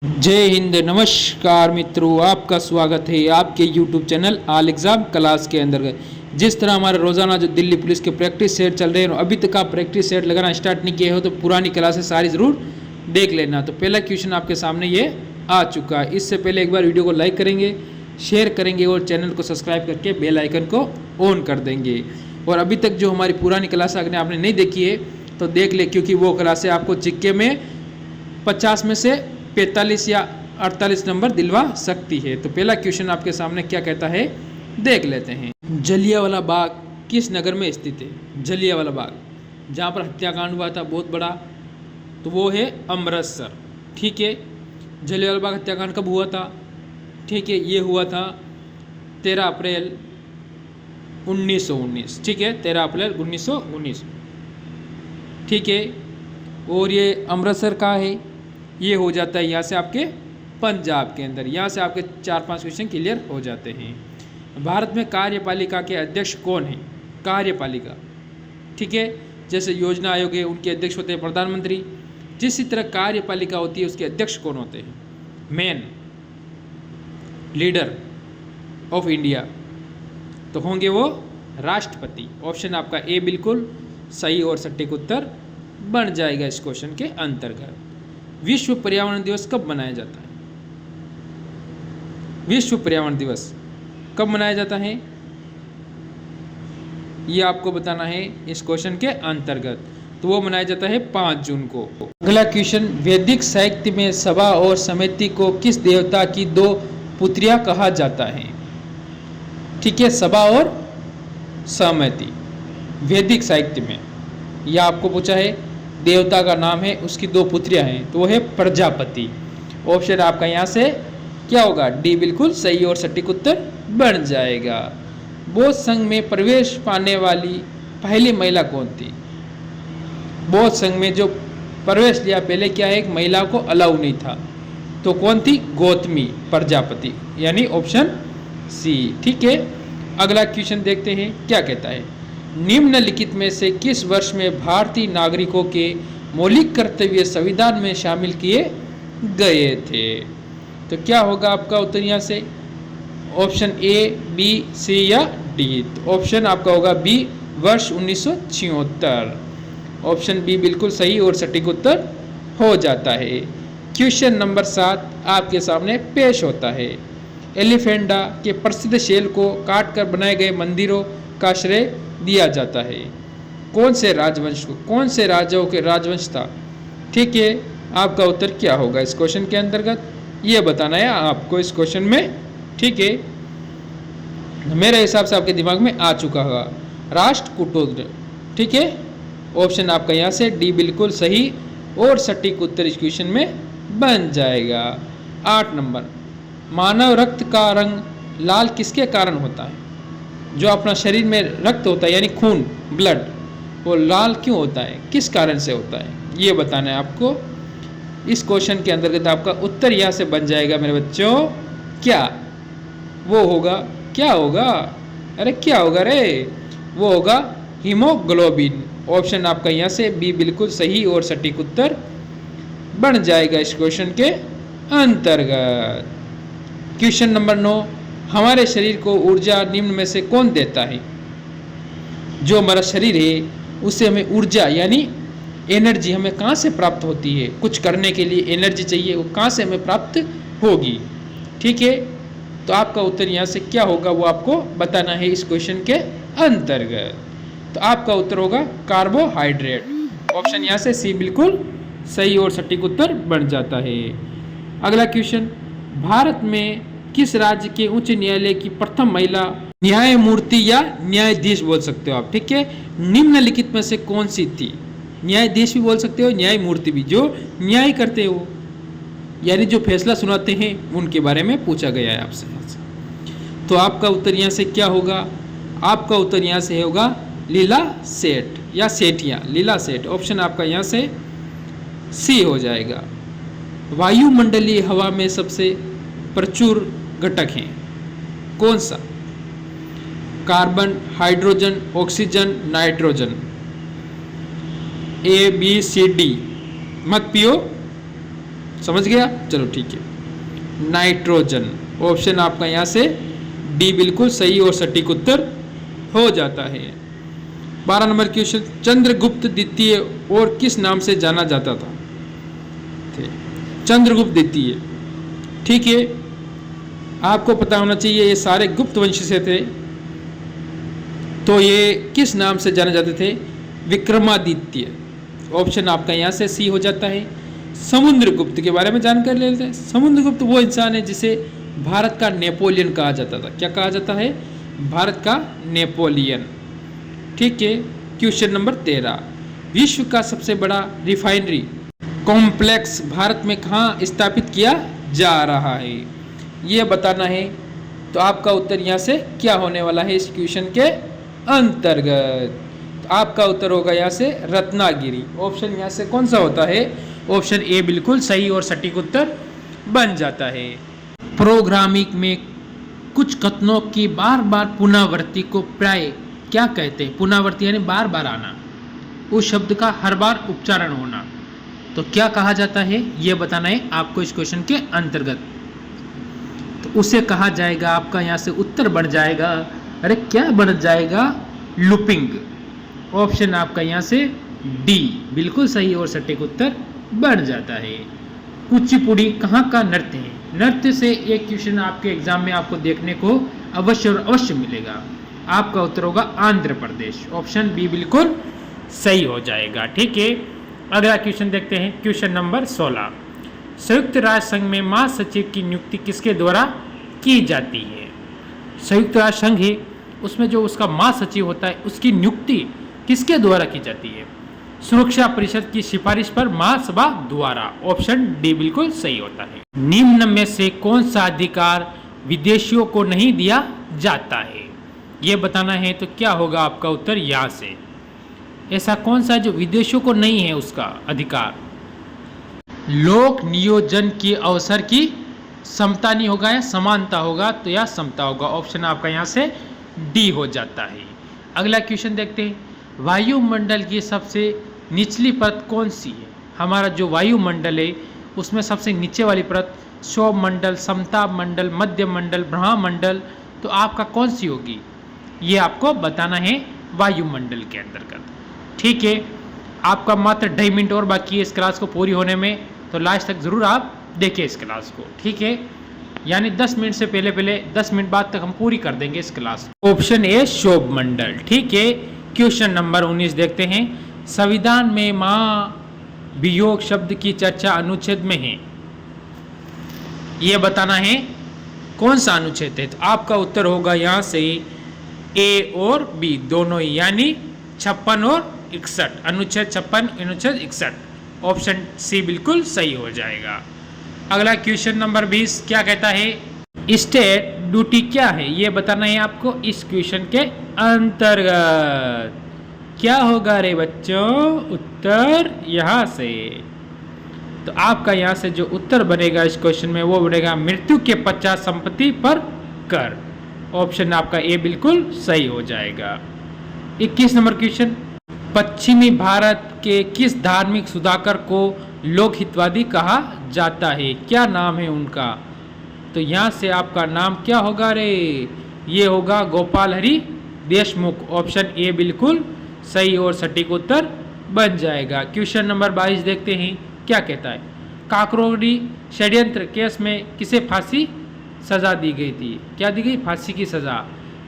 जय हिंद। नमस्कार मित्रों, आपका स्वागत है आपके YouTube channel all exam class के अंतर्गत। जिस तरह हमारे रोजाना जो दिल्ली पुलिस के प्रैक्टिस सेट चल रहे हैं और अभी तक आप प्रैक्टिस सेट लगाना स्टार्ट नहीं किए हो तो पुरानी क्लासेस सारी ज़रूर देख लेना। तो पहला क्वेश्चन आपके सामने ये आ चुका है। इससे पहले एक बार वीडियो को लाइक करेंगे, शेयर करेंगे और चैनल को सब्सक्राइब करके बेल आइकन को ऑन कर देंगे। और अभी तक जो हमारी पुरानी क्लास अगर आपने नहीं देखी है तो देख ले, क्योंकि वो क्लासें आपको जिक्के में 50 में से 45 या 48 नंबर दिलवा सकती है। तो पहला क्वेश्चन आपके सामने क्या कहता है, देख लेते हैं। जलियांवाला बाग किस नगर में स्थित है? जलियांवाला बाग जहाँ पर हत्याकांड हुआ था बहुत बड़ा, तो वो है अमृतसर। ठीक है, जलियांवाला बाग हत्याकांड कब हुआ था? ठीक है, ये हुआ था 13 अप्रैल 1919। ठीक है, 13 अप्रैल 1919। ठीक है, और ये अमृतसर का है, ये हो जाता है यहाँ से आपके पंजाब के अंदर। यहाँ से आपके 4-5 क्वेश्चन क्लियर हो जाते हैं। भारत में कार्यपालिका के अध्यक्ष कौन है? कार्यपालिका, ठीक है, जैसे योजना आयोग है उनके अध्यक्ष होते हैं प्रधानमंत्री। जिस तरह कार्यपालिका होती है उसके अध्यक्ष कौन होते हैं? मेन लीडर ऑफ इंडिया, तो होंगे वो राष्ट्रपति। ऑप्शन आपका ए बिल्कुल सही और सटीक उत्तर बन जाएगा इस क्वेश्चन के अंतर्गत। विश्व पर्यावरण दिवस कब मनाया जाता है? विश्व पर्यावरण दिवस कब मनाया जाता है ये आपको बताना है इस क्वेश्चन के अंतर्गत। तो वो मनाया जाता है 5 जून को। अगला क्वेश्चन, वैदिक साहित्य में सभा और समिति को किस देवता की 2 पुत्रियां कहा जाता है? ठीक है, सभा और समिति वैदिक साहित्य में, यह आपको पूछा है। देवता का नाम है, उसकी 2 पुत्रियां हैं, तो वो है प्रजापति। ऑप्शन आपका यहाँ से क्या होगा? डी बिल्कुल सही और सटीक उत्तर बन जाएगा। बौद्ध संघ में प्रवेश पाने वाली पहली महिला कौन थी? बौद्ध संघ में जो प्रवेश लिया पहले क्या है, एक महिला को अलाउ नहीं था, तो कौन थी? गौतमी प्रजापति, यानी ऑप्शन सी। ठीक है, अगला क्वेश्चन देखते हैं क्या कहता है। निम्नलिखित में से किस वर्ष में भारतीय नागरिकों के मौलिक कर्तव्य संविधान में शामिल किए गए थे? तो क्या होगा आपका उत्तर यहाँ से? ऑप्शन ए, बी, सी या डी? तो ऑप्शन आपका होगा बी, वर्ष 1976। ऑप्शन बी बिल्कुल सही और सटीक उत्तर हो जाता है। क्वेश्चन नंबर 7 आपके सामने पेश होता है। एलिफेंटा के प्रसिद्ध शेल को काटकर बनाए गए मंदिरों का श्रेय दिया जाता है कौन से राजवंश को? कौन से राजाओं के राजवंश था? ठीक है, आपका उत्तर क्या होगा इस क्वेश्चन के अंतर्गत, ये बताना है आपको इस क्वेश्चन में। ठीक है, मेरे हिसाब से आपके दिमाग में आ चुका होगा, राष्ट्रकूटों। ठीक है, ऑप्शन आपका यहाँ से डी बिल्कुल सही और सटीक उत्तर इस क्वेश्चन में बन जाएगा। 8 नंबर, मानव रक्त का रंग लाल किसके कारण होता है? जो अपना शरीर में रक्त होता है यानी खून, ब्लड, वो लाल क्यों होता है, किस कारण से होता है, ये बताना है आपको इस क्वेश्चन के अंतर्गत। आपका उत्तर यहाँ से बन जाएगा मेरे बच्चों, क्या वो होगा? क्या होगा? अरे क्या होगा रे? वो होगा हीमोग्लोबिन। ऑप्शन आपका यहाँ से बी बिल्कुल सही और सटीक उत्तर बन जाएगा इस क्वेश्चन के अंतर्गत। क्वेश्चन नंबर 9, हमारे शरीर को ऊर्जा निम्न में से कौन देता है? जो हमारा शरीर है उससे हमें ऊर्जा यानी एनर्जी हमें कहाँ से प्राप्त होती है? कुछ करने के लिए एनर्जी चाहिए, वो कहाँ से हमें प्राप्त होगी? ठीक है, तो आपका उत्तर यहाँ से क्या होगा वो आपको बताना है इस क्वेश्चन के अंतर्गत। तो आपका उत्तर होगा कार्बोहाइड्रेट। ऑप्शन यहाँ से सी बिल्कुल सही और सटीक उत्तर बन जाता है। अगला क्वेश्चन, भारत में किस राज्य के उच्च न्यायालय की प्रथम महिला न्यायमूर्ति या न्यायाधीश बोल सकते हो आप? ठीक है, निम्नलिखित में से कौन सी थी? न्यायाधीश भी बोल सकते हो, न्यायमूर्ति भी, जो न्याय करते हो यानी जो फैसला सुनाते हैं उनके बारे में पूछा गया है आपसे। तो आपका उत्तर यहाँ से क्या होगा? आपका उत्तर यहाँ से होगा लीला सेठ या सेठिया, लीला सेठ। ऑप्शन आपका यहाँ से सी हो जाएगा। वायुमंडलीय हवा में सबसे प्रचुर घटक हैं कौन सा? Carbon, hydrogen, oxygen, nitrogen. A, B, C, D मत पियो, समझ गया? चलो ठीक है। नाइट्रोजन, ऑप्शन आपका यहाँ से डी बिल्कुल सही और सटीक उत्तर हो जाता है। 12 नंबर क्वेश्चन, चंद्रगुप्त द्वितीय और किस नाम से जाना जाता था? चंद्रगुप्त द्वितीय, ठीक है, आपको पता होना चाहिए ये सारे गुप्त वंश से थे। तो ये किस नाम से जाने जाते थे? विक्रमादित्य। ऑप्शन आपका यहाँ से सी हो जाता है। समुद्रगुप्त के बारे में जानकारी ले लेते हैं। समुद्रगुप्त वो इंसान है जिसे भारत का नेपोलियन कहा जाता था। क्या कहा जाता है? भारत का नेपोलियन। ठीक है। क्वेश्चन नंबर 13, विश्व का सबसे बड़ा रिफाइनरी कॉम्प्लेक्स भारत में कहाँ स्थापित किया जा रहा है, ये बताना है। तो आपका उत्तर यहाँ से क्या होने वाला है इस क्वेश्चन के अंतर्गत? तो आपका उत्तर होगा यहाँ से रत्नागिरी। ऑप्शन यहाँ से कौन सा होता है? ऑप्शन ए बिल्कुल सही और सटीक उत्तर बन जाता है। प्रोग्रामिंग में कुछ कथनों की बार बार पुनरावृत्ति को प्राय क्या कहते हैं? पुनरावृत्ति यानी बार बार आना, उस शब्द का हर बार उच्चारण होना, तो क्या कहा जाता है ये बताना है आपको इस क्वेश्चन के अंतर्गत। तो उसे कहा जाएगा, आपका यहाँ से उत्तर बन जाएगा, अरे क्या बन जाएगा? लूपिंग। ऑप्शन आपका यहाँ से डी बिल्कुल सही और सटीक उत्तर बन जाता है। कुचिपुड़ी कहाँ का नृत्य है? नृत्य से एक क्वेश्चन आपके एग्जाम में आपको देखने को अवश्य और अवश्य मिलेगा। आपका उत्तर होगा आंध्र प्रदेश। ऑप्शन बी बिल्कुल सही हो जाएगा। ठीक है, अगला क्वेश्चन देखते हैं। क्वेश्चन नंबर 16, संयुक्त राष्ट्र संघ में महासचिव की नियुक्ति किसके द्वारा की जाती है? संयुक्त राष्ट्र संघ है, उसमें जो उसका महासचिव होता है उसकी नियुक्ति किसके द्वारा की जाती है? सुरक्षा परिषद की सिफारिश पर महासभा द्वारा। ऑप्शन डी बिल्कुल सही होता है। निम्न में से कौन सा अधिकार विदेशियों को नहीं दिया जाता है, ये बताना है। तो क्या होगा आपका उत्तर यहाँ से? ऐसा कौन सा जो विदेशियों को नहीं है उसका अधिकार? लोक नियोजन के अवसर की समता नहीं होगा या समानता होगा, तो या समता होगा। ऑप्शन आपका यहाँ से डी हो जाता है। अगला क्वेश्चन देखते हैं। वायुमंडल की सबसे निचली परत कौन सी है? हमारा जो वायुमंडल है उसमें सबसे नीचे वाली परत सौरमंडल, समताप मंडल, मध्य मंडल, ब्रह्मंडल, तो आपका कौन सी होगी ये आपको बताना है वायुमंडल के अंतर्गत। ठीक है, आपका मात्र 2.5 मिनट और बाकी है इस क्लास को पूरी होने में, तो लास्ट तक जरूर आप देखिए इस क्लास को। ठीक है, यानी 10 मिनट से पहले 10 मिनट बाद तक हम पूरी कर देंगे इस क्लास। ऑप्शन ए सौरमंडल। ठीक है, क्वेश्चन नंबर 19 देखते हैं। संविधान में महाभियोग शब्द की चर्चा अनुच्छेद में है, ये बताना है कौन सा अनुच्छेद है। तो आपका उत्तर होगा यहाँ से ए और बी दोनों ही, यानी 56 और 61, अनुच्छेद 56 अनुच्छेद 61। ऑप्शन सी बिल्कुल सही हो जाएगा। अगला क्वेश्चन नंबर 20 क्या कहता है? स्टेट ड्यूटी क्या है, ये बताना है आपको इस क्वेश्चन के अंतर्गत। क्या होगा रे बच्चों? उत्तर यहाँ से। तो आपका यहाँ से जो उत्तर बनेगा इस क्वेश्चन में वो बनेगा मृत्यु के पश्चात संपत्ति पर कर। ऑप्शन आपका ए बिल्कुल सही हो जाएगा। 21 नंबर क्वेश्चन, पश्चिमी भारत के किस धार्मिक सुधाकर को लोकहितवादी कहा जाता है? क्या नाम है उनका? तो यहाँ से आपका नाम क्या होगा रे? ये होगा गोपाल हरि देशमुख। ऑप्शन ए बिल्कुल सही और सटीक उत्तर बन जाएगा। क्वेश्चन नंबर 22 देखते हैं क्या कहता है। काकरोड़ी षड्यंत्र केस में किसे फांसी सजा दी गई थी? क्या दी गई? फांसी की सजा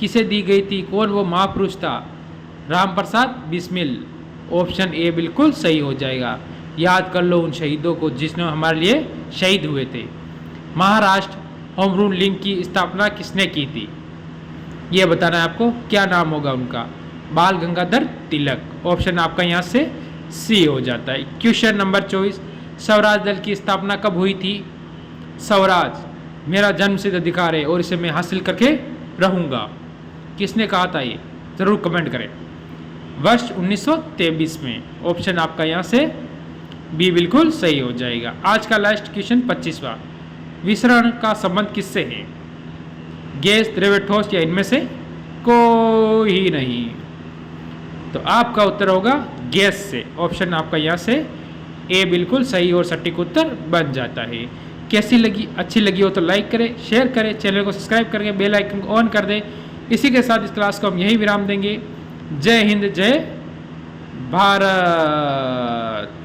किसे दी गई थी? कौन वो महापुरुष था? राम प्रसाद बिस्मिल। ऑप्शन ए बिल्कुल सही हो जाएगा। याद कर लो उन शहीदों को जिसने हमारे लिए शहीद हुए थे। महाराष्ट्र होम रूल लीग की स्थापना किसने की थी? ये बताना है आपको, क्या नाम होगा उनका? बाल गंगाधर तिलक। ऑप्शन आपका यहाँ से सी हो जाता है। क्वेश्चन नंबर 24, स्वराज दल की स्थापना कब हुई थी? स्वराज मेरा जन्मसिद्ध अधिकार है और इसे मैं हासिल करके रहूँगा, किसने कहा था? ये जरूर कमेंट करें। वर्ष 1923 में। ऑप्शन आपका यहाँ से बी बिल्कुल सही हो जाएगा। आज का लास्ट क्वेश्चन 25वां, विसरण का संबंध किससे है? गैस, द्रव्य, ठोस या इनमें से कोई नहीं। तो आपका उत्तर होगा गैस से। ऑप्शन आपका यहाँ से ए बिल्कुल सही और सटीक उत्तर बन जाता है। कैसी लगी, अच्छी लगी हो तो लाइक करें, शेयर करें, चैनल को सब्सक्राइब करके बेल आइकन को ऑन कर दें। इसी के साथ इस क्लास को हम यही विराम देंगे। जय हिंद, जय भारत।